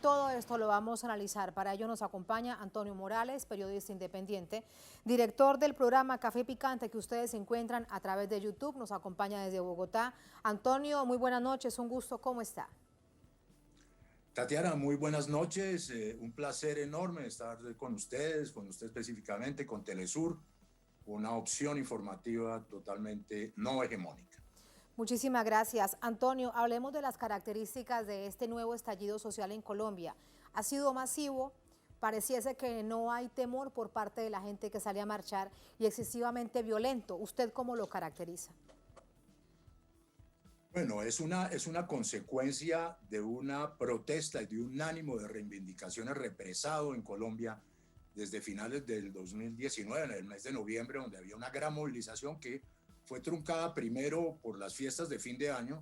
todo esto lo vamos a analizar. Para ello nos acompaña Antonio Morales, periodista independiente, director del programa Café Picante que ustedes encuentran a través de YouTube. Nos acompaña desde Bogotá. Antonio, muy buenas noches, un gusto, ¿cómo está? Tatiana, muy buenas noches. Un placer enorme estar con ustedes, con usted específicamente, con Telesur, una opción informativa totalmente no hegemónica. Muchísimas gracias. Antonio, hablemos de las características de este nuevo estallido social en Colombia. Ha sido masivo, pareciese que no hay temor por parte de la gente que sale a marchar y excesivamente violento. ¿Usted cómo lo caracteriza? Bueno, es una consecuencia de una protesta y de un ánimo de reivindicaciones represado en Colombia desde finales del 2019, en el mes de noviembre, donde había una gran movilización que fue truncada primero por las fiestas de fin de año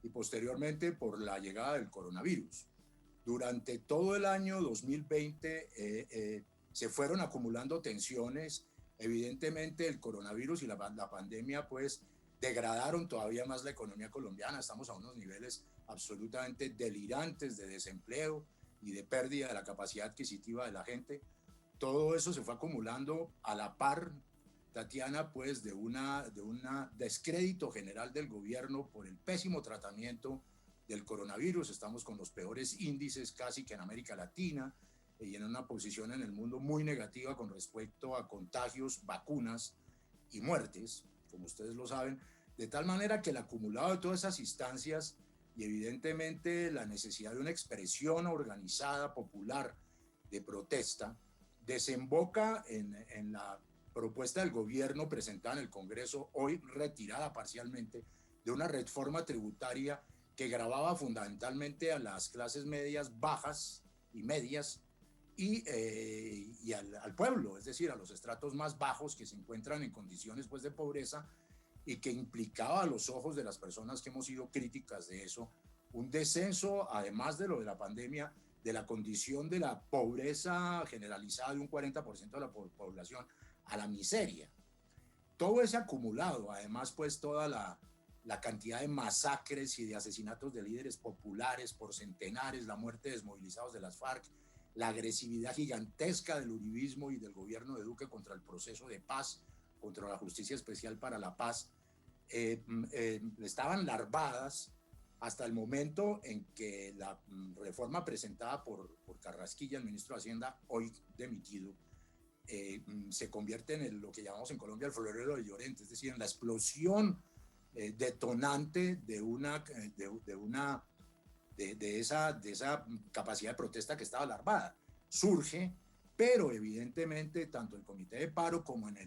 y posteriormente por la llegada del coronavirus. Durante todo el año 2020 se fueron acumulando tensiones. Evidentemente el coronavirus y la pandemia pues degradaron todavía más la economía colombiana. Estamos a unos niveles absolutamente delirantes de desempleo y de pérdida de la capacidad adquisitiva de la gente. Todo eso se fue acumulando a la par, Tatiana, pues de una descrédito general del gobierno por el pésimo tratamiento del coronavirus. Estamos con los peores índices casi que en América Latina y en una posición en el mundo muy negativa con respecto a contagios, vacunas y muertes, como ustedes lo saben, de tal manera que el acumulado de todas esas instancias y evidentemente la necesidad de una expresión organizada, popular, de protesta, desemboca en la propuesta del gobierno presentada en el Congreso, hoy retirada parcialmente, de una reforma tributaria que gravaba fundamentalmente a las clases medias bajas y medias y al pueblo, es decir, a los estratos más bajos que se encuentran en condiciones pues, de pobreza y que implicaba a los ojos de las personas que hemos sido críticas de eso, un descenso, además de lo de la pandemia, de la condición de la pobreza generalizada de un 40% de la población a la miseria. Todo ese acumulado, además pues toda la cantidad de masacres y de asesinatos de líderes populares por centenares, la muerte de desmovilizados de las FARC, la agresividad gigantesca del uribismo y del gobierno de Duque contra el proceso de paz, contra la Justicia Especial para la Paz, estaban larvadas hasta el momento en que la reforma presentada por Carrasquilla, el ministro de Hacienda, hoy demitido, se convierte en lo que llamamos en Colombia el florero de Llorente, es decir, en la explosión detonante de esa capacidad de protesta que estaba larvada. Surge, pero evidentemente tanto el comité de paro como en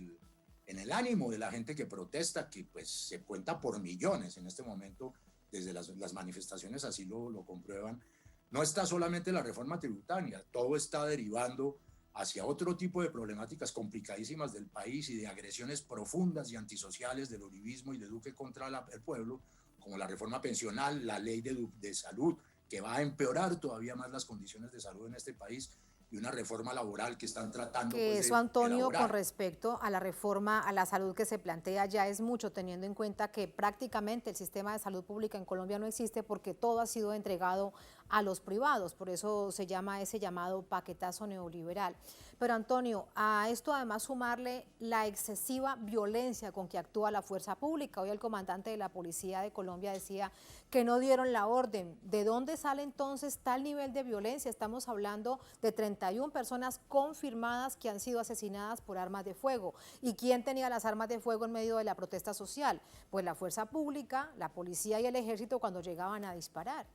el ánimo de la gente que protesta, que pues se cuenta por millones en este momento, desde las manifestaciones así lo comprueban, no está solamente la reforma tributaria, todo está derivando hacia otro tipo de problemáticas complicadísimas del país y de agresiones profundas y antisociales del uribismo y de Duque contra el pueblo, como la reforma pensional, la ley de salud, que va a empeorar todavía más las condiciones de salud en este país, y una reforma laboral que están tratando Que pues eso, de Antonio, con elaborar. respecto a la reforma a la salud que se plantea ya es mucho, teniendo en cuenta que prácticamente el sistema de salud pública en Colombia no existe porque todo ha sido entregado a los privados, por eso se llama ese llamado paquetazo neoliberal. Pero Antonio, a esto además sumarle la excesiva violencia con que actúa la fuerza pública. Hoy el comandante de la Policía de Colombia decía que no dieron la orden. ¿De dónde sale entonces tal nivel de violencia? Estamos hablando de 31 personas confirmadas que han sido asesinadas por armas de fuego. ¿Y quién tenía las armas de fuego en medio de la protesta social? Pues la fuerza pública, la policía y el ejército cuando llegaban a disparar.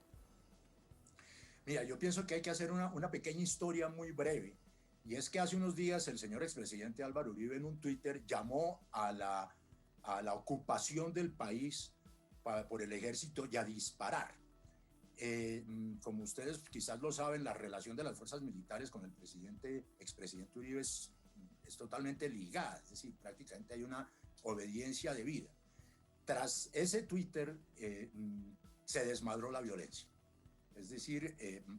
Mira, yo pienso que hay que hacer una pequeña historia muy breve. Y es que hace unos días el señor expresidente Álvaro Uribe en un Twitter llamó a la ocupación del país por el ejército y a disparar. Como ustedes quizás lo saben, la relación de las fuerzas militares con el expresidente Uribe es totalmente ligada, es decir, prácticamente hay una obediencia debida. Tras ese Twitter se desmadró la violencia. Es decir,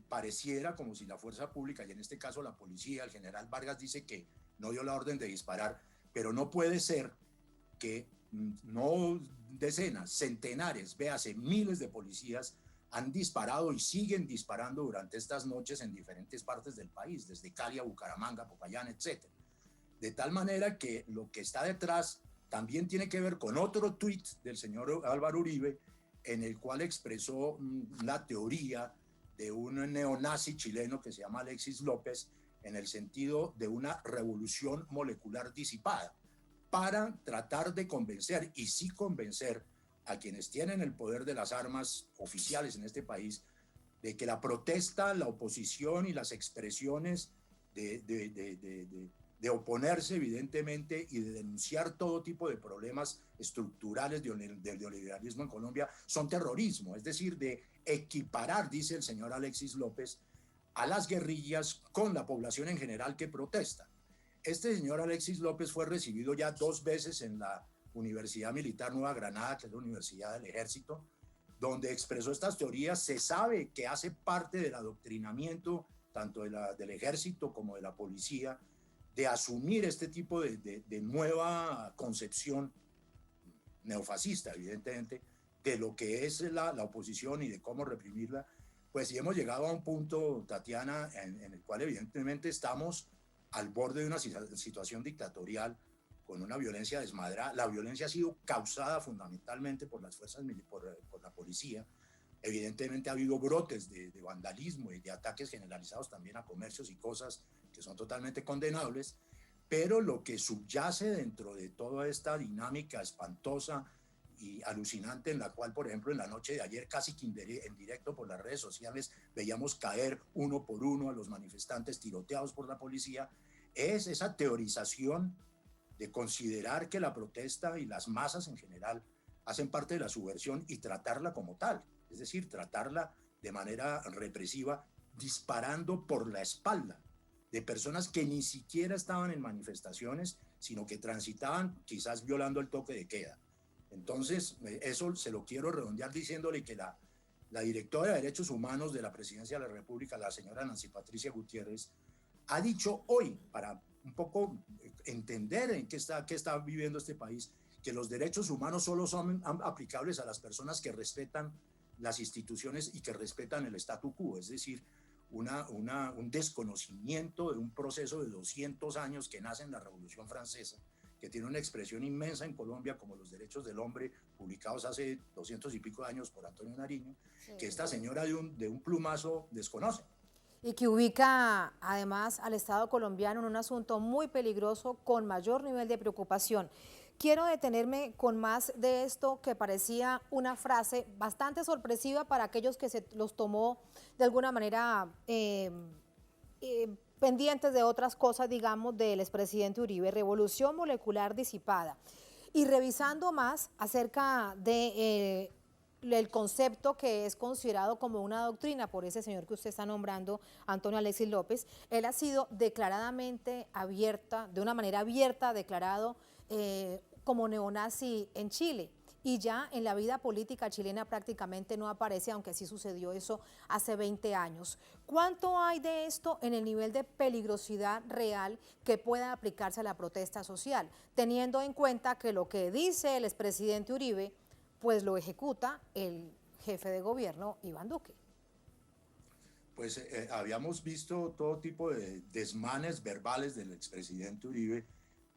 pareciera como si la fuerza pública, y en este caso la policía, el general Vargas dice que no dio la orden de disparar, pero no puede ser que no decenas, centenares, véase, miles de policías han disparado y siguen disparando durante estas noches en diferentes partes del país, desde Cali a Bucaramanga, Popayán, etc. De tal manera que lo que está detrás también tiene que ver con otro tuit del señor Álvaro Uribe, en el cual expresó la teoría de un neonazi chileno que se llama Alexis López, en el sentido de una revolución molecular disipada, para tratar de convencer, y sí convencer, a quienes tienen el poder de las armas oficiales en este país, de que la protesta, la oposición y las expresiones de oponerse evidentemente y de denunciar todo tipo de problemas estructurales del neoliberalismo en Colombia son terrorismo, es decir, de equiparar, dice el señor Alexis López, a las guerrillas con la población en general que protesta. Este señor Alexis López fue recibido ya 2 veces en la Universidad Militar Nueva Granada, que es la Universidad del Ejército, donde expresó estas teorías. Se sabe que hace parte del adoctrinamiento tanto del Ejército como de la policía, de asumir este tipo de nueva concepción neofascista, evidentemente, de lo que es la oposición y de cómo reprimirla. Pues sí hemos llegado a un punto, Tatiana, en el cual evidentemente estamos al borde de una situación dictatorial con una violencia desmadrada. La violencia ha sido causada fundamentalmente por las fuerzas, por la policía. Evidentemente ha habido brotes de vandalismo y de ataques generalizados también a comercios y cosas que son totalmente condenables, pero lo que subyace dentro de toda esta dinámica espantosa y alucinante, en la cual, por ejemplo, en la noche de ayer, casi que en directo por las redes sociales, veíamos caer uno por uno a los manifestantes tiroteados por la policía, es esa teorización de considerar que la protesta y las masas en general hacen parte de la subversión y tratarla como tal, es decir, tratarla de manera represiva, disparando por la espalda de personas que ni siquiera estaban en manifestaciones, sino que transitaban quizás violando el toque de queda. Entonces, eso se lo quiero redondear diciéndole que la directora de Derechos Humanos de la Presidencia de la República, la señora Nancy Patricia Gutiérrez, ha dicho hoy, para un poco entender en qué está viviendo este país, que los derechos humanos solo son aplicables a las personas que respetan las instituciones y que respetan el statu quo, es decir, un desconocimiento de un proceso de 200 años que nace en la Revolución Francesa, que tiene una expresión inmensa en Colombia, como los derechos del hombre, publicados hace 200 y pico de años por Antonio Nariño, sí, que esta señora de un plumazo desconoce. Y que ubica además al Estado colombiano en un asunto muy peligroso con mayor nivel de preocupación. Quiero detenerme con más de esto que parecía una frase bastante sorpresiva para aquellos que se los tomó de alguna manera pendientes de otras cosas, digamos, del expresidente Uribe, revolución molecular disipada. Y revisando más acerca de el concepto que es considerado como una doctrina por ese señor que usted está nombrando, Antonio Alexis López, él ha sido declaradamente abierta, de una manera abierta, declarado como neonazi en Chile. Y ya en la vida política chilena prácticamente no aparece, aunque sí sucedió eso hace 20 años. ¿Cuánto hay de esto en el nivel de peligrosidad real que pueda aplicarse a la protesta social, teniendo en cuenta que lo que dice el expresidente Uribe, pues lo ejecuta el jefe de gobierno, Iván Duque? Pues habíamos visto todo tipo de desmanes verbales del expresidente Uribe,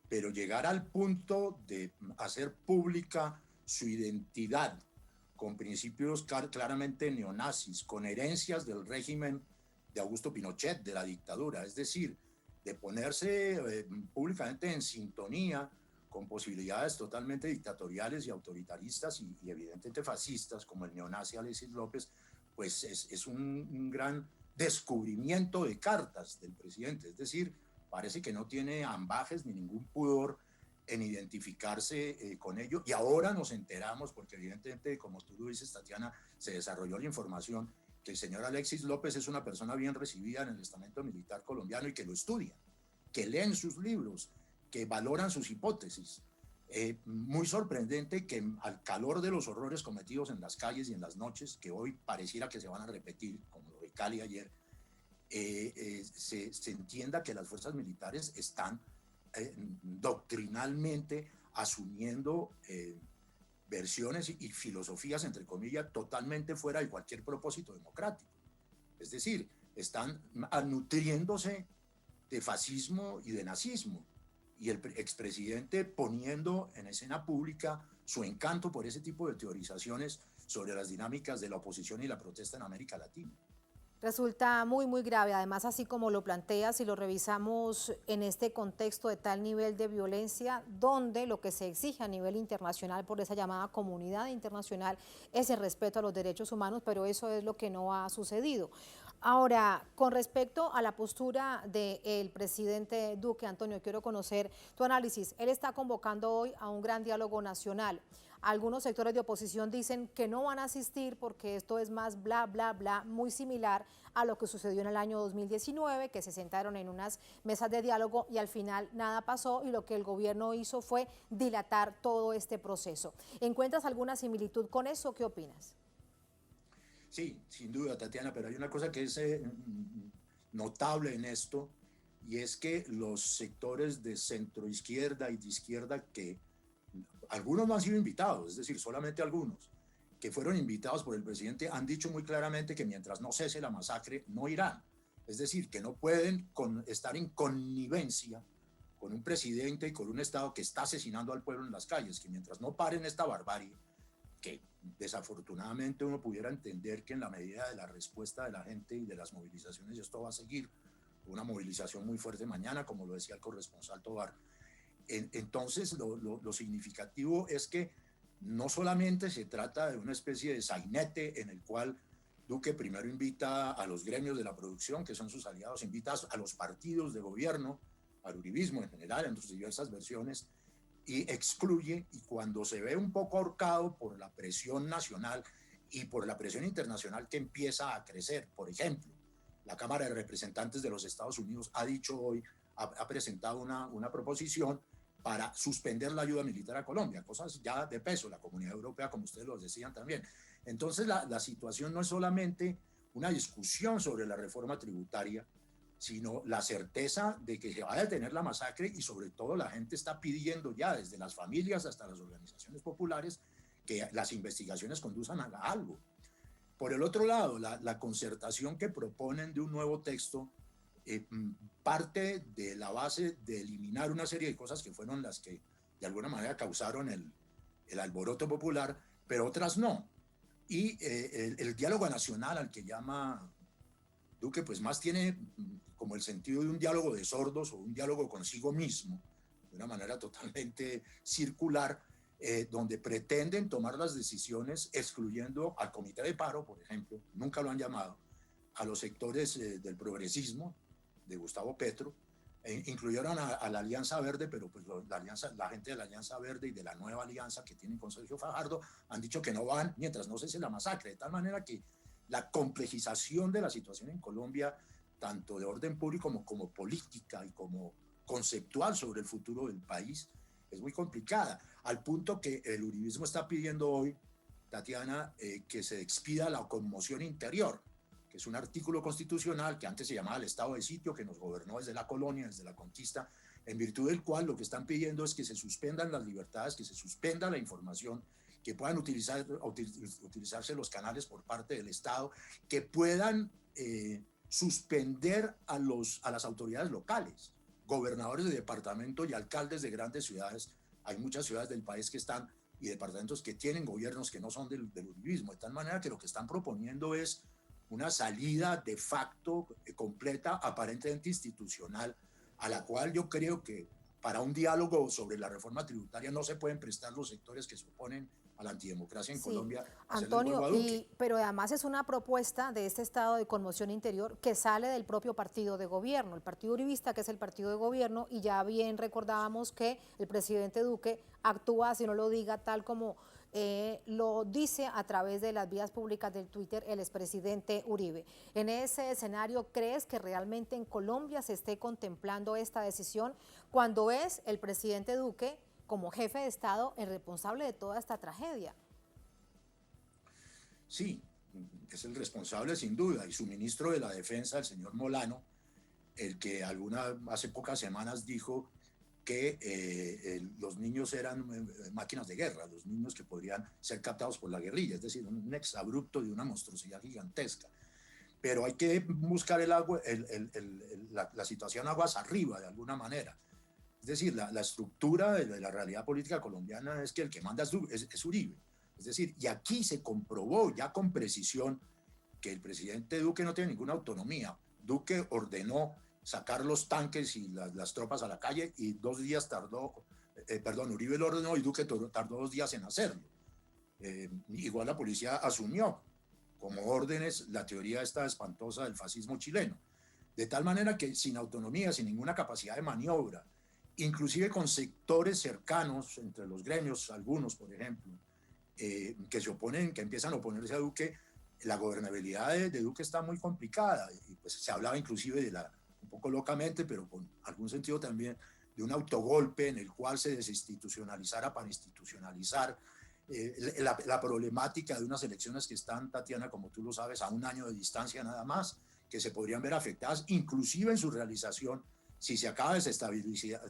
pero llegar al punto de hacer pública su identidad con principios claramente neonazis, con herencias del régimen de Augusto Pinochet, de la dictadura, es decir, de ponerse públicamente en sintonía con posibilidades totalmente dictatoriales y autoritaristas y evidentemente fascistas, como el neonazi Alexis López, pues es un gran descubrimiento de cartas del presidente, es decir, parece que no tiene ambajes ni ningún pudor en identificarse con ello, y ahora nos enteramos, porque evidentemente, como tú lo dices, Tatiana, se desarrolló la información, que el señor Alexis López es una persona bien recibida en el estamento militar colombiano y que lo estudia, que leen sus libros, que valoran sus hipótesis. Muy sorprendente que al calor de los horrores cometidos en las calles y en las noches, que hoy pareciera que se van a repetir, como lo de Cali ayer, se entienda que las fuerzas militares están doctrinalmente asumiendo versiones y filosofías, entre comillas, totalmente fuera de cualquier propósito democrático. Es decir, están nutriéndose de fascismo y de nazismo. Y el expresidente poniendo en escena pública su encanto por ese tipo de teorizaciones sobre las dinámicas de la oposición y la protesta en América Latina. Resulta muy, muy grave. Además, así como lo planteas, si lo revisamos en este contexto de tal nivel de violencia, donde lo que se exige a nivel internacional por esa llamada comunidad internacional es el respeto a los derechos humanos, pero eso es lo que no ha sucedido. Ahora, con respecto a la postura del presidente Duque, Antonio, quiero conocer tu análisis. Él está convocando hoy a un gran diálogo nacional. Algunos sectores de oposición dicen que no van a asistir porque esto es más bla, bla, bla, muy similar a lo que sucedió en el año 2019, que se sentaron en unas mesas de diálogo y al final nada pasó y lo que el gobierno hizo fue dilatar todo este proceso. ¿Encuentras alguna similitud con eso? ¿Qué opinas? Sí, sin duda, Tatiana, pero hay una cosa que es notable en esto, y es que los sectores de centro izquierda y de izquierda que algunos no han sido invitados, es decir, solamente algunos que fueron invitados por el presidente han dicho muy claramente que mientras no cese la masacre no irán. Es decir, que no pueden estar en connivencia con un presidente y con un Estado que está asesinando al pueblo en las calles, que mientras no paren esta barbarie, que desafortunadamente uno pudiera entender que en la medida de la respuesta de la gente y de las movilizaciones esto va a seguir, una movilización muy fuerte mañana, como lo decía el corresponsal Tobar. Entonces, lo significativo es que no solamente se trata de una especie de sainete en el cual Duque primero invita a los gremios de la producción, que son sus aliados, invita a los partidos de gobierno, al uribismo en general, en sus diversas versiones, y excluye, y cuando se ve un poco ahorcado por la presión nacional y por la presión internacional que empieza a crecer, por ejemplo, la Cámara de Representantes de los Estados Unidos ha dicho hoy, ha presentado una proposición para suspender la ayuda militar a Colombia, cosas ya de peso, la Comunidad Europea, como ustedes lo decían también. Entonces, la situación no es solamente una discusión sobre la reforma tributaria, sino la certeza de que se va a detener la masacre, y sobre todo la gente está pidiendo ya, desde las familias hasta las organizaciones populares, que las investigaciones conduzcan a algo. Por el otro lado, la concertación que proponen de un nuevo texto parte de la base de eliminar una serie de cosas que fueron las que de alguna manera causaron el alboroto popular, pero otras no. Y el diálogo nacional al que llama Duque, pues más tiene como el sentido de un diálogo de sordos o un diálogo consigo mismo, de una manera totalmente circular, donde pretenden tomar las decisiones excluyendo al Comité de Paro, por ejemplo, nunca lo han llamado, a los sectores del progresismo de Gustavo Petro, incluyeron a la Alianza Verde, pero pues la gente de la Alianza Verde y de la nueva alianza que tienen con Sergio Fajardo han dicho que no van mientras no cese la masacre, de tal manera que la complejización de la situación en Colombia, tanto de orden público como política y como conceptual sobre el futuro del país, es muy complicada, al punto que el uribismo está pidiendo hoy, Tatiana, que se expida la conmoción interior, que es un artículo constitucional que antes se llamaba el estado de sitio, que nos gobernó desde la colonia, desde la conquista, en virtud del cual lo que están pidiendo es que se suspendan las libertades, que se suspenda la información, que puedan utilizarse los canales por parte del Estado, que puedan suspender a las autoridades locales, gobernadores de departamento y alcaldes de grandes ciudades. Hay muchas ciudades del país que están, y departamentos que tienen gobiernos que no son del uribismo, de tal manera que lo que están proponiendo es una salida de facto completa, aparentemente institucional, a la cual yo creo que para un diálogo sobre la reforma tributaria no se pueden prestar los sectores que se oponen a la antidemocracia en Sí, Colombia, a hacerle el juego Antonio, a Duque. pero además es una propuesta de este estado de conmoción interior que sale del propio partido de gobierno, el partido uribista, que es el partido de gobierno, y ya bien recordábamos que el presidente Duque actúa, si no lo diga, tal como lo dice a través de las vías públicas del Twitter el expresidente Uribe. En ese escenario, ¿crees que realmente en Colombia se esté contemplando esta decisión cuando es el presidente Duque, como jefe de Estado, el responsable de toda esta tragedia? Sí, es el responsable sin duda, y su ministro de la Defensa, el señor Molano, el que hace pocas semanas dijo que los niños eran máquinas de guerra, los niños que podrían ser captados por la guerrilla, es decir, un exabrupto de una monstruosidad gigantesca. Pero hay que buscar el agua, la situación aguas arriba, de alguna manera. Es decir, la estructura de la realidad política colombiana es que el que manda es Uribe. Es decir, y aquí se comprobó ya con precisión que el presidente Duque no tiene ninguna autonomía. Duque ordenó sacar los tanques y las tropas a la calle y 2 días tardó, Uribe lo ordenó y Duque tardó 2 días en hacerlo. Igual la policía asumió como órdenes la teoría esta espantosa del fascismo chileno. De tal manera que sin autonomía, sin ninguna capacidad de maniobra, inclusive con sectores cercanos entre los gremios, algunos por ejemplo, que se oponen, que empiezan a oponerse a Duque, la gobernabilidad de Duque está muy complicada y pues se hablaba inclusive un poco locamente, pero con algún sentido también, de un autogolpe en el cual se desinstitucionalizara para institucionalizar la problemática de unas elecciones que están, Tatiana, como tú lo sabes, a 1 año de distancia nada más, que se podrían ver afectadas, inclusive en su realización, si se acaba de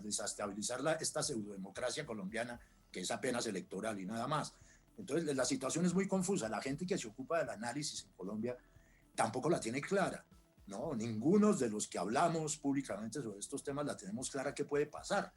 desestabilizar esta pseudodemocracia colombiana, que es apenas electoral y nada más. Entonces, la situación es muy confusa. La gente que se ocupa del análisis en Colombia tampoco la tiene clara, ¿no? Ninguno de los que hablamos públicamente sobre estos temas la tenemos clara qué puede pasar.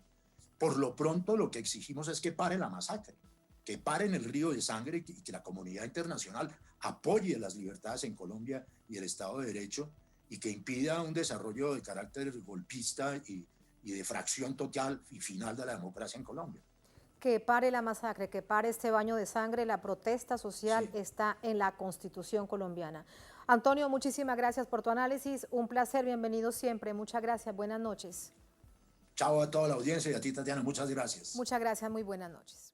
Por lo pronto, lo que exigimos es que pare la masacre, que paren el río de sangre y que la comunidad internacional apoye las libertades en Colombia y el Estado de Derecho y que impida un desarrollo de carácter golpista y de fracción total y final de la democracia en Colombia. Que pare la masacre, que pare este baño de sangre, la protesta social está en la Constitución colombiana. Antonio, muchísimas gracias por tu análisis, un placer, bienvenido siempre, muchas gracias, buenas noches. Chao a toda la audiencia y a ti, Tatiana, muchas gracias. Muchas gracias, muy buenas noches.